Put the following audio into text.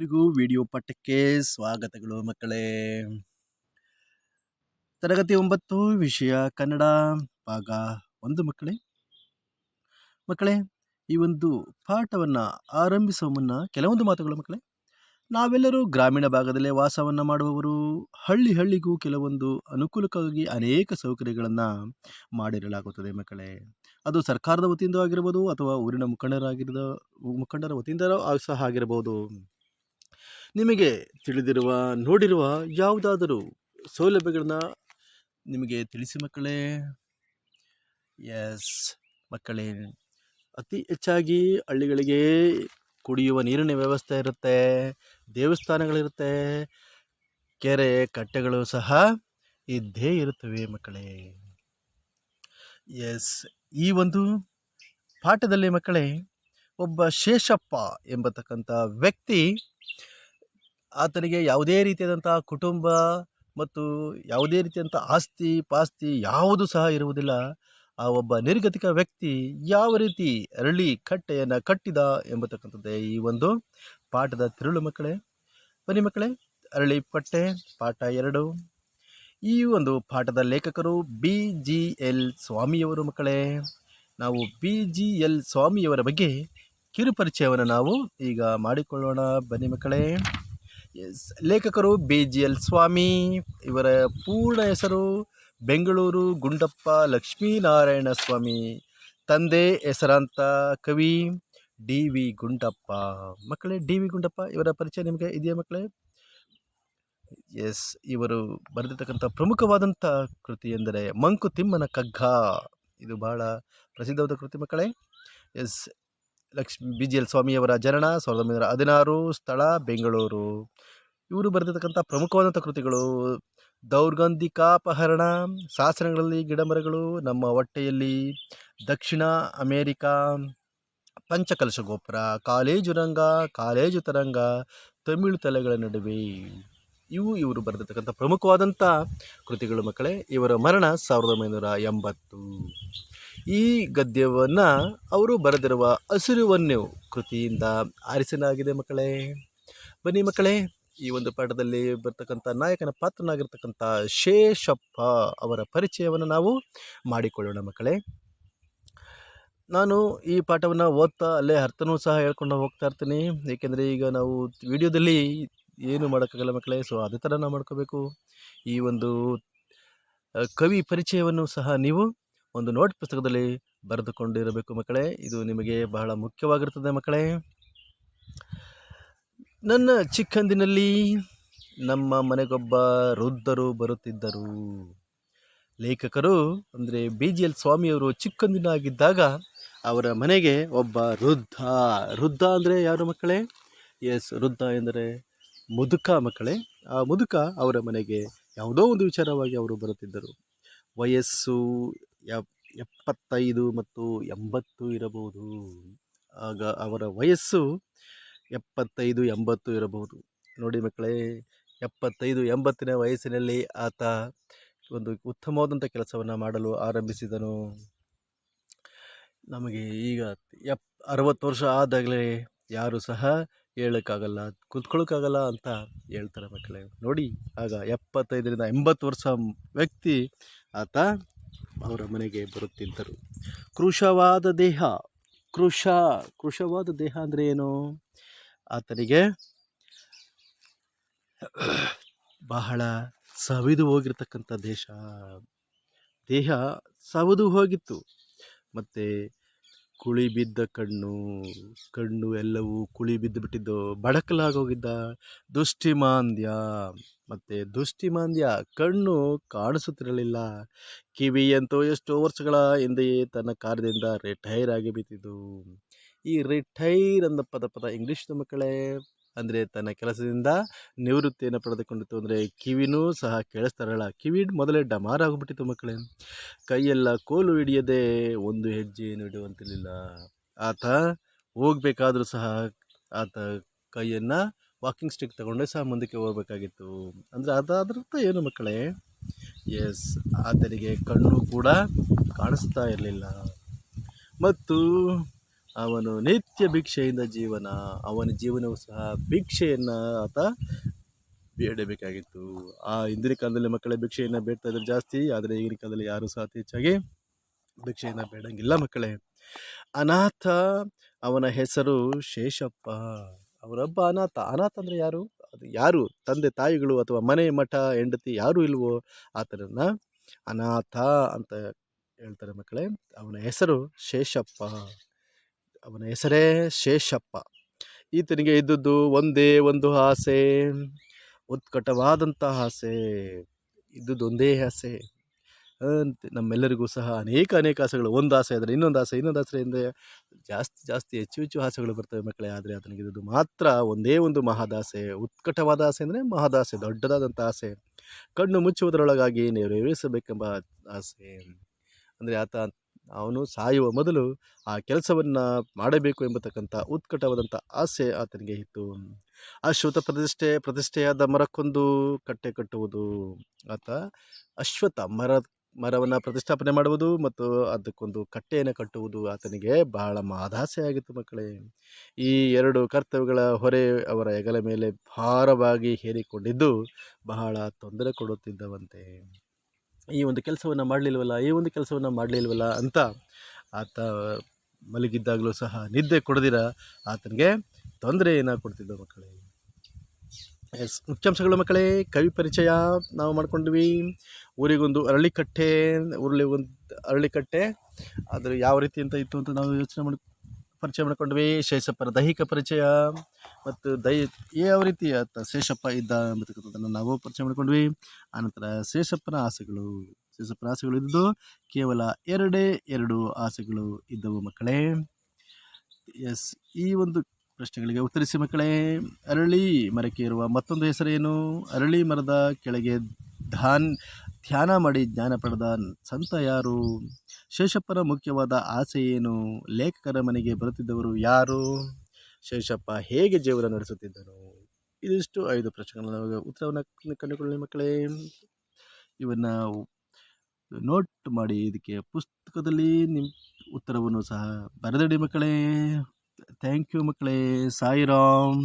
ಎಲ್ಲರಿಗೂ ವಿಡಿಯೋ ಪಾಠಕ್ಕೆ ಸ್ವಾಗತಗಳು ಮಕ್ಕಳೇ. ತರಗತಿ 9 ವಿಷಯ ಕನ್ನಡ ಭಾಗ 1 ಮಕ್ಕಳೇ, ಈ ಒಂದು ಪಾಠವನ್ನು ಆರಂಭಿಸುವ ಮುನ್ನ ಕೆಲವೊಂದು ಮಾತುಗಳು ಮಕ್ಕಳೇ. ನಾವೆಲ್ಲರೂ ಗ್ರಾಮೀಣ ಭಾಗದಲ್ಲೇ ವಾಸವನ್ನು ಮಾಡುವವರು. ಹಳ್ಳಿಗೂ ಕೆಲವೊಂದು ಅನುಕೂಲಕ್ಕಾಗಿ ಅನೇಕ ಸೌಕರ್ಯಗಳನ್ನು ಮಾಡಿರಲಾಗುತ್ತದೆ ಮಕ್ಕಳೇ. ಅದು ಸರ್ಕಾರದ ವತಿಯಿಂದ ಆಗಿರ್ಬೋದು ಅಥವಾ ಊರಿನ ಮುಖಂಡರ ವತಿಯಿಂದ ಸಹ ಆಗಿರಬಹುದು. ನಿಮಗೆ ತಿಳಿದಿರುವ ನೋಡಿರುವ ಯಾವುದಾದರೂ ಸೌಲಭ್ಯಗಳನ್ನ ನಿಮಗೆ ತಿಳಿಸಿ ಮಕ್ಕಳೇ. ಎಸ್ ಮಕ್ಕಳೇ, ಅತಿ ಹೆಚ್ಚಾಗಿ ಹಳ್ಳಿಗಳಿಗೆ ಕುಡಿಯುವ ನೀರಿನ ವ್ಯವಸ್ಥೆ ಇರುತ್ತೆ, ದೇವಸ್ಥಾನಗಳಿರುತ್ತೆ, ಕೆರೆ ಕಟ್ಟೆಗಳು ಸಹ ಇದ್ದೇ ಇರುತ್ತವೆ ಮಕ್ಕಳೇ. ಎಸ್, ಈ ಒಂದು ಪಾಠದಲ್ಲಿ ಮಕ್ಕಳೇ ಒಬ್ಬ ಶೇಷಪ್ಪ ಎಂಬತಕ್ಕಂಥ ವ್ಯಕ್ತಿ, ಆತನಿಗೆ ಯಾವುದೇ ರೀತಿಯಾದಂಥ ಕುಟುಂಬ ಮತ್ತು ಯಾವುದೇ ರೀತಿಯಂಥ ಆಸ್ತಿ ಪಾಸ್ತಿ ಯಾವುದು ಸಹ ಇರುವುದಿಲ್ಲ. ಆ ಒಬ್ಬ ನಿರ್ಗತಿಕ ವ್ಯಕ್ತಿ ಯಾವ ರೀತಿ ಅರಳಿ ಕಟ್ಟೆಯನ್ನು ಕಟ್ಟಿದ ಎಂಬತಕ್ಕಂಥದ್ದೇ ಈ ಒಂದು ಪಾಠದ ತಿರುಳು ಮಕ್ಕಳೇ. ಬನ್ನಿ ಮಕ್ಕಳೇ, ಅರಳಿ ಕಟ್ಟೆ ಪಾಠ 2. ಈ ಒಂದು ಪಾಠದ ಲೇಖಕರು BGL ಸ್ವಾಮಿಯವರು ಮಕ್ಕಳೇ. ನಾವು BGL ಸ್ವಾಮಿಯವರ ಬಗ್ಗೆ ಕಿರುಪರಿಚಯವನ್ನು ನಾವು ಈಗ ಮಾಡಿಕೊಳ್ಳೋಣ. ಬನ್ನಿ ಮಕ್ಕಳೇ. ಎಸ್, ಲೇಖಕರು BGL ಸ್ವಾಮಿ. ಇವರ ಪೂರ್ಣ ಹೆಸರು ಬೆಂಗಳೂರು ಗುಂಡಪ್ಪ ಲಕ್ಷ್ಮೀನಾರಾಯಣ ಸ್ವಾಮಿ. ತಂದೆ ಹೆಸರಾಂತ ಕವಿ DV ಗುಂಡಪ್ಪ ಮಕ್ಕಳೇ. DV ಗುಂಡಪ್ಪ ಇವರ ಪರಿಚಯ ನಿಮಗೆ ಇದೆಯಾ ಮಕ್ಕಳೇ? ಎಸ್, ಇವರು ಬರೆದಿರ್ತಕ್ಕಂಥ ಪ್ರಮುಖವಾದಂಥ ಕೃತಿ ಎಂದರೆ ಮಂಕುತಿಮ್ಮನ ಕಗ್ಗ. ಇದು ಬಹಳ ಪ್ರಸಿದ್ಧವಾದ ಕೃತಿ ಮಕ್ಕಳೇ. ಎಸ್, BGL ಸ್ವಾಮಿಯವರ ಜನನ 1916, ಸ್ಥಳ ಬೆಂಗಳೂರು. ಇವರು ಬರೆದಿರ್ತಕ್ಕಂಥ ಪ್ರಮುಖವಾದಂಥ ಕೃತಿಗಳು ದೌರ್ಗಂಧಿಕಾಪಹರಣ, ಶಾಸನಗಳಲ್ಲಿ ಗಿಡಮರಗಳು, ನಮ್ಮ ಹೊಟ್ಟೆಯಲ್ಲಿ, ದಕ್ಷಿಣ ಅಮೇರಿಕಾ, ಪಂಚಕಲಶ ಗೋಪುರ, ಕಾಲೇಜು ರಂಗ, ಕಾಲೇಜು ತರಂಗ, ತಮಿಳು ತಲೆಗಳ ನಡುವೆ. ಇವರು ಬರೆದಿರ್ತಕ್ಕಂಥ ಪ್ರಮುಖವಾದಂಥ ಕೃತಿಗಳು ಮಕ್ಕಳೇ. ಇವರ ಮರಣ 1980. ಈ ಗದ್ಯವನ್ನು ಅವರು ಬರೆದಿರುವ ಹಸಿರುವನ್ಯು ಕೃತಿಯಿಂದ ಆರಿಸಲಾಗಿದೆ ಮಕ್ಕಳೇ. ಬನ್ನಿ ಮಕ್ಕಳೇ, ಈ ಒಂದು ಪಾಠದಲ್ಲಿ ಬರ್ತಕ್ಕಂಥ ನಾಯಕನ ಪಾತ್ರನಾಗಿರ್ತಕ್ಕಂಥ ಶೇಷಪ್ಪ ಅವರ ಪರಿಚಯವನ್ನು ನಾವು ಮಾಡಿಕೊಳ್ಳೋಣ ಮಕ್ಕಳೇ. ನಾನು ಈ ಪಾಠವನ್ನು ಓದ್ತಾ ಅಲ್ಲೇ ಅರ್ಥನೂ ಸಹ ಹೇಳ್ಕೊಂಡು ಹೋಗ್ತಾ ಇರ್ತೀನಿ, ಏಕೆಂದರೆ ಈಗ ನಾವು ವಿಡಿಯೋದಲ್ಲಿ ಏನು ಮಾಡೋಕ್ಕಾಗಲ್ಲ ಮಕ್ಕಳೇ. ಸೊ ಅದೇ ಥರ ನಾವು ಮಾಡ್ಕೋಬೇಕು. ಈ ಒಂದು ಕವಿ ಪರಿಚಯವನ್ನು ಸಹ ನೀವು ಒಂದು ನೋಟ್ ಪುಸ್ತಕದಲ್ಲಿ ಬರೆದುಕೊಂಡಿರಬೇಕು ಮಕ್ಕಳೇ. ಇದು ನಿಮಗೆ ಬಹಳ ಮುಖ್ಯವಾಗಿರ್ತದೆ ಮಕ್ಕಳೇ. ನನ್ನ ಚಿಕ್ಕಂದಿನಲ್ಲಿ ನಮ್ಮ ಮನೆಗೊಬ್ಬ ವೃದ್ಧರು ಬರುತ್ತಿದ್ದರು. ಲೇಖಕರು ಅಂದರೆ BGL ಸ್ವಾಮಿಯವರು ಚಿಕ್ಕಂದಿನಾಗಿದ್ದಾಗ ಅವರ ಮನೆಗೆ ಒಬ್ಬ ವೃದ್ಧ ಅಂದರೆ ಯಾರು ಮಕ್ಕಳೇ? ಎಸ್, ವೃದ್ಧ ಎಂದರೆ ಮುದುಕ ಮಕ್ಕಳೇ. ಆ ಮುದುಕ ಅವರ ಮನೆಗೆ ಯಾವುದೋ ಒಂದು ವಿಚಾರವಾಗಿ ಅವರು ಬರುತ್ತಿದ್ದರು. ವಯಸ್ಸು 75 ಮತ್ತು 80 ಇರಬಹುದು. ಆಗ ಅವರ ವಯಸ್ಸು 75-80 ಇರಬಹುದು. ನೋಡಿ ಮಕ್ಕಳೇ, 75-80ನ ವಯಸ್ಸಿನಲ್ಲಿ ಆತ ಒಂದು ಉತ್ತಮವಾದಂಥ ಕೆಲಸವನ್ನು ಮಾಡಲು ಆರಂಭಿಸಿದನು. ನಮಗೆ ಈಗ 60 ವರ್ಷ ಆದಾಗಲೇ ಯಾರು ಸಹ ಹೇಳೋಕ್ಕಾಗಲ್ಲ, ಕೂತ್ಕೊಳ್ಳೋಕ್ಕಾಗಲ್ಲ ಅಂತ ಹೇಳ್ತಾರೆ ಮಕ್ಕಳೇ. ನೋಡಿ, ಆಗ 75-80 ವರ್ಷ ವ್ಯಕ್ತಿ ಆತ ಅವರ ಮನೆಗೆ ಬರುತ್ತಿದ್ದರು. ಕೃಶವಾದ ದೇಹ ಅಂದರೆ ಏನು? ಆತನಿಗೆ ಬಹಳ ಸವಿದು ಹೋಗಿರ್ತಕ್ಕಂಥ ದೇಹ ಸವಿದು ಹೋಗಿತ್ತು. ಮತ್ತು ಕುಳಿ ಬಿದ್ದ ಕಣ್ಣು ಎಲ್ಲವೂ ಕುಳಿ ಬಿದ್ದು ಬಿಟ್ಟಿದ್ದು, ಬಡಕಲಾಗೋಗಿದ್ದ. ದುಷ್ಟಿಮಾಂದ್ಯ ಕಣ್ಣು ಕಾಣಿಸುತ್ತಿರಲಿಲ್ಲ. ಕಿವಿಯಂತೂ ಎಷ್ಟೋ ವರ್ಷಗಳ ಹಿಂದೆಯೇ ತನ್ನ ಕಾರ್ಯದಿಂದ ರಿಟೈರ್ ಆಗಿ ಬಿಟ್ಟಿದ್ದು. ಈ ರಿಟೈರ್ ಅಂದ ಪದ ಇಂಗ್ಲೀಷ್ನ ಮಕ್ಕಳೇ. ಅಂದರೆ ತನ್ನ ಕೆಲಸದಿಂದ ನಿವೃತ್ತಿಯನ್ನು ಪಡೆದುಕೊಂಡಿತ್ತು. ಅಂದರೆ ಕಿವಿನೂ ಸಹ ಕೇಳಿಸ್ತಾರಲ್ಲ, ಕಿವಿ ಮೊದಲೇ ಡಮಾರ್ ಆಗಿಬಿಟ್ಟಿತ್ತು ಮಕ್ಕಳೇ. ಕೈಯೆಲ್ಲ ಕೋಲು ಹಿಡಿಯದೆ ಒಂದು ಹೆಜ್ಜೆ ಇಡುವಂತಿರಲಿಲ್ಲ. ಆತ ಹೋಗಬೇಕಾದ್ರೂ ಸಹ ಆತ ಕೈಯನ್ನು ವಾಕಿಂಗ್ ಸ್ಟಿಕ್ ತಗೊಂಡೇ ಸಹ ಮುಂದಕ್ಕೆ ಹೋಗಬೇಕಾಗಿತ್ತು. ಅಂದರೆ ಅದರರ್ಥ ಏನು ಮಕ್ಕಳೇ? ಎಸ್, ಆತನಿಗೆ ಕಣ್ಣು ಕೂಡ ಕಾಣಿಸ್ತಾ ಇರಲಿಲ್ಲ. ಮತ್ತು ಅವನು ನಿತ್ಯ ಭಿಕ್ಷೆಯಿಂದ ಜೀವನ. ಅವನ ಜೀವನವೂ ಸಹ ಭಿಕ್ಷೆಯನ್ನು ಆತ ಬೇಡಬೇಕಾಗಿತ್ತು. ಹಿಂದಿನ ಕಾಲದಲ್ಲಿ ಮಕ್ಕಳ ಭಿಕ್ಷೆಯನ್ನು ಬೇಡ್ತಾ ಇದ್ರು ಜಾಸ್ತಿ, ಆದರೆ ಈಗಿನ ಕಾಲದಲ್ಲಿ ಯಾರೂ ಸಹ ಅತಿ ಹೆಚ್ಚಾಗಿ ಭಿಕ್ಷೆಯನ್ನು ಬೇಡಂಗಿಲ್ಲ ಮಕ್ಕಳೇ. ಅನಾಥ, ಅವನ ಹೆಸರು ಶೇಷಪ್ಪ. ಅವರೊಬ್ಬ ಅನಾಥ. ಅನಾಥ ಅಂದರೆ ಯಾರು? ಅದು ಯಾರು ತಂದೆ ತಾಯಿಗಳು ಅಥವಾ ಮನೆ ಮಠ ಹೆಂಡತಿ ಯಾರೂ ಇಲ್ವೋ ಆತನನ್ನು ಅನಾಥ ಅಂತ ಹೇಳ್ತಾರೆ ಮಕ್ಕಳೇ. ಅವನ ಹೆಸರು ಶೇಷಪ್ಪ. ಅವನ ಹೆಸರೇ ಶೇಷಪ್ಪ. ಈತನಿಗೆ ಇದ್ದದ್ದು ಒಂದೇ ಒಂದು ಆಸೆ, ಉತ್ಕಟವಾದಂಥ ಆಸೆ. ಇದ್ದದ್ದು ಒಂದೇ ಆಸೆ. ನಮ್ಮೆಲ್ಲರಿಗೂ ಸಹ ಅನೇಕ ಆಸೆಗಳು. ಒಂದು ಆಸೆ ಆದರೆ ಇನ್ನೊಂದು ಆಸೆ, ಇನ್ನೊಂದು ಆಸೆಯಿಂದ ಜಾಸ್ತಿ ಹೆಚ್ಚು ಹೆಚ್ಚು ಬರ್ತವೆ ಮಕ್ಕಳೇ. ಆದರೆ ಆತನಿಗಿದ್ದು ಮಾತ್ರ ಒಂದೇ ಒಂದು ಮಹದಾಸೆ. ಉತ್ಕಟವಾದ ಆಸೆ ಅಂದರೆ ಮಹದಾಸೆ, ದೊಡ್ಡದಾದಂಥ ಆಸೆ. ಕಣ್ಣು ಮುಚ್ಚುವುದರೊಳಗಾಗಿ ನೆರವೇರಿಸಬೇಕೆಂಬ ಆಸೆ. ಅಂದರೆ ಅವನು ಸಾಯುವ ಮೊದಲು ಆ ಕೆಲಸವನ್ನು ಮಾಡಬೇಕು ಎಂಬತಕ್ಕಂಥ ಉತ್ಕಟವಾದಂಥ ಆಸೆ ಆತನಿಗೆ ಇತ್ತು. ಅಶ್ವತ್ಥ ಪ್ರತಿಷ್ಠೆಯಾದ ಮರಕ್ಕೊಂದು ಕಟ್ಟೆ ಕಟ್ಟುವುದು. ಆತ ಅಶ್ವತ್ಥ ಮರವನ್ನು ಪ್ರತಿಷ್ಠಾಪನೆ ಮಾಡುವುದು ಮತ್ತು ಅದಕ್ಕೊಂದು ಕಟ್ಟೆಯನ್ನು ಕಟ್ಟುವುದು ಆತನಿಗೆ ಬಹಳ ಮಹದಾಸೆ ಆಗಿತ್ತು ಮಕ್ಕಳೇ. ಈ ಎರಡು ಕರ್ತವ್ಯಗಳ ಹೊರೆ ಅವರ ಹೆಗಲ ಮೇಲೆ ಭಾರವಾಗಿ ಹೇರಿಕೊಂಡಿದ್ದು ಬಹಳ ತೊಂದರೆ ಕೊಡುತ್ತಿದ್ದವಂತೆ. ಈ ಒಂದು ಕೆಲಸವನ್ನು ಮಾಡಲಿಲ್ವಲ್ಲ ಅಂತ ಆತ ಮಲಗಿದ್ದಾಗಲೂ ಸಹ ನಿದ್ದೆ ಕೊಡದಿರ ಆತನಿಗೆ ತೊಂದರೆಯನ್ನು ಕೊಡ್ತಿದ್ದ ಮಕ್ಕಳೇ. ಮುಖ್ಯಾಂಶಗಳು ಮಕ್ಕಳೇ. ಕವಿ ಪರಿಚಯ ನಾವು ಮಾಡ್ಕೊಂಡ್ವಿ. ಊರಿಗೊಂದು ಅರಳಿಕಟ್ಟೆ ಅದು ಯಾವ ರೀತಿ ಅಂತ ಇತ್ತು ಅಂತ ನಾವು ಪರಿಚಯ ಮಾಡ್ಕೊಂಡ್ವಿ. ಶೇಷಪ್ಪನ ದೈಹಿಕ ಪರಿಚಯ ಮತ್ತು ಯಾವ ರೀತಿ ಆತ ಶೇಷಪ್ಪ ಇದ್ದ ಎಂಬತಕ್ಕಂಥದ್ದನ್ನು ನಾವು ಪರಿಚಯ ಮಾಡ್ಕೊಂಡ್ವಿ. ಆನಂತರ ಶೇಷಪ್ಪನ ಆಸೆಗಳು ಇದ್ದು ಕೇವಲ 2 ಆಸೆಗಳು ಇದ್ದವು ಮಕ್ಕಳೇ. ಈ ಒಂದು ಪ್ರಶ್ನೆಗಳಿಗೆ ಉತ್ತರಿಸಿ ಮಕ್ಕಳೇ. ಅರಳಿ ಮರಕ್ಕೆ ಇರುವ ಮತ್ತೊಂದು ಹೆಸರೇನು? ಅರಳಿ ಮರದ ಕೆಳಗೆ ಧ್ಯಾನ ಮಾಡಿ ಜ್ಞಾನ ಪಡೆದ ಸಂತ ಯಾರು? ಶೇಷಪ್ಪನ ಮುಖ್ಯವಾದ ಆಸೆ ಏನು? ಲೇಖಕರ ಮನೆಗೆ ಬರುತ್ತಿದ್ದವರು ಯಾರು? ಶೇಷಪ್ಪ ಹೇಗೆ ಜೀವನ ನಡೆಸುತ್ತಿದ್ದನು? ಇದಿಷ್ಟು 5 ಪ್ರಶ್ನೆಗಳ ಉತ್ತರವನ್ನು ಕಂಡುಕೊಳ್ಳಿ ಮಕ್ಕಳೇ. ಇವನ್ನ ನೋಟ್ ಮಾಡಿ ಇದಕ್ಕೆ ಪುಸ್ತಕದಲ್ಲಿ ನಿಮ್ಮ ಉತ್ತರವನ್ನು ಸಹ ಬರೆದಿಡಿ ಮಕ್ಕಳೇ. ಥ್ಯಾಂಕ್ ಯು ಮಕ್ಕಳೇ. ಸಾಯಿರಾಮ್.